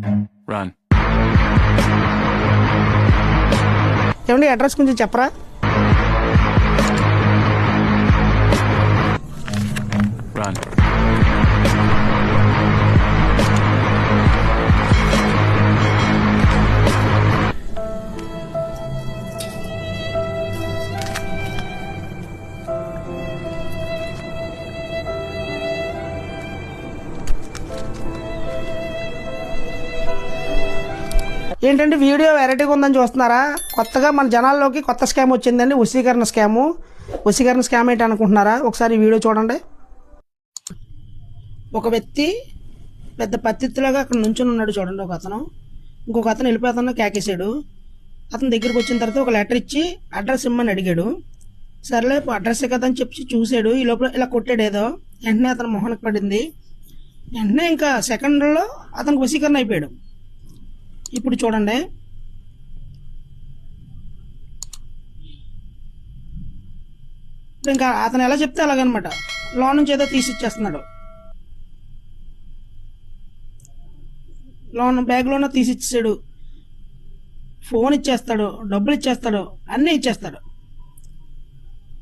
Run. ఏమండి address కొంచెం చెప్పరా? Run. ఏంటంటే వీడియో వెరైటీగా ఉందని చూస్తున్నారా? కొత్తగా మన జనాల్లోకి కొత్త స్కామ్ వచ్చిందండి, వశీకరణ స్కాము. వశీకరణ స్కామ్ ఏంటి అనుకుంటున్నారా? ఒకసారి ఈ వీడియో చూడండి. ఒక వ్యక్తి పెద్ద పత్తిలాగా అక్కడ నుంచుని ఉన్నాడు చూడండి. ఒక అతను ఇంకొక అతను వెళ్ళిపోతాను కేకేశాడు. అతని దగ్గరికి వచ్చిన తర్వాత ఒక లెటర్ ఇచ్చి అడ్రస్ ఇమ్మని అడిగాడు. సర్లే అడ్రస్ కదా అని చెప్పి చూశాడు. ఈ లోపల ఇలా కొట్టాడు ఏదో. వెంటనే అతను మొహనకు పడింది. వెంటనే ఇంకా సెకండ్లో అతనికి వశీకరణ అయిపోయాడు. ఇప్పుడు చూడండి, ఇంకా అతను ఎలా చెప్తే అలాగనమాట. లోన్ నుంచి ఏదో తీసి ఇచ్చేస్తున్నాడు. లోన్ బ్యాగ్లోనే తీసి ఇచ్చేసాడు, ఫోన్ ఇచ్చేస్తాడు, డబ్బులు ఇచ్చేస్తాడు, అన్నీ ఇచ్చేస్తాడు.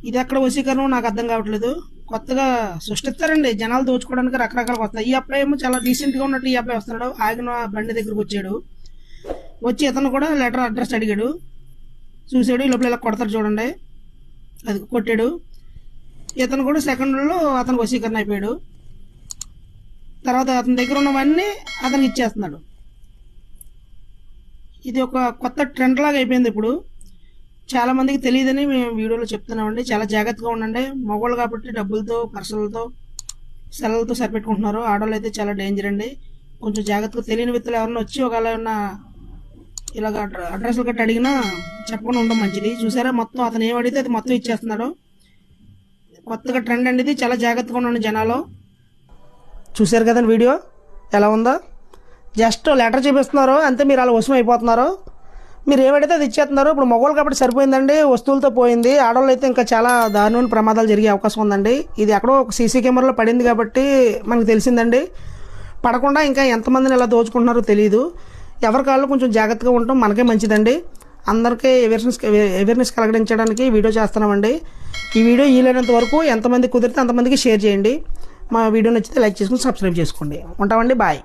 ఇది ఎక్కడ వశీకరణం నాకు అర్థం కావట్లేదు. కొత్తగా సృష్టిస్తారండి జనాలు దోచుకోవడానికి రకరకాలుగా వస్తాయి. ఈ అబ్బాయి ఏమో చాలా డీసెంట్గా ఉన్నట్టు ఈ అబ్బాయి వస్తున్నాడు. ఆగిన బండి దగ్గరకు వచ్చాడు. వచ్చి ఇతను కూడా లెటర్ అడ్రస్ అడిగాడు. చూసాడు. ఈ లోపల ఇలా కొడతారు చూడండి. అది కొట్టాడు. ఇతను కూడా సెకండ్లో అతను వశీకరణ అయిపోయాడు. తర్వాత అతని దగ్గర ఉన్నవన్నీ అతనికి ఇచ్చేస్తున్నాడు. ఇది ఒక కొత్త ట్రెండ్ లాగా అయిపోయింది. ఇప్పుడు చాలా మందికి తెలియదని మేము వీడియోలో చెప్తున్నామండి. చాలా జాగ్రత్తగా ఉండండి. మగవాళ్ళు కాబట్టి డబ్బులతో, పర్సులతో, సెలవులతో సరిపెట్టుకుంటున్నారు. ఆడవాళ్ళు అయితే చాలా డేంజర్ అండి. కొంచెం జాగ్రత్తగా తెలియని వ్యక్తులు ఎవరైనా వచ్చి ఒకవేళ ఏమన్నా ఇలాగ అడ్రస్లు గట్టి అడిగినా చెప్పకుండా ఉండడం మంచిది. చూసారా, మొత్తం అతను ఏం అడిగితే అది మొత్తం ఇచ్చేస్తున్నాడు. కొత్తగా ట్రెండ్ అండి ఇది. చాలా జాగ్రత్తగా ఉండండి జనాలు. చూసారు కదండి వీడియో ఎలా ఉందో. జస్ట్ లెటర్ చూపిస్తున్నారు అంతే, మీరు అలా వశం అయిపోతున్నారు. మీరు ఏమడితే అది ఇచ్చేస్తున్నారు. ఇప్పుడు మగవాళ్ళు కాబట్టి సరిపోయిందండి, వస్తువులతో పోయింది. ఆడవాళ్ళు అయితే ఇంకా చాలా దారుణమైన ప్రమాదాలు జరిగే అవకాశం ఉందండి. ఇది ఎక్కడో ఒక సీసీ కెమెరాలో పడింది కాబట్టి మనకు తెలిసిందండి. పడకుండా ఇంకా ఎంతమందిని ఎలా దోచుకుంటున్నారో తెలియదు. ఎవరి కాళ్ళు కొంచెం జాగ్రత్తగా ఉండటం మనకే మంచిదండి. అందరికీ అవేర్నెస్ కలిగించడానికి వీడియో చేస్తున్నామండి. ఈ వీడియో వీలైనంత వరకు ఎంతమంది కుదిరితే అంతమందికి షేర్ చేయండి. మా వీడియో నచ్చితే లైక్ చేసుకుని సబ్స్క్రైబ్ చేసుకోండి. ఉంటామండి. బాయ్.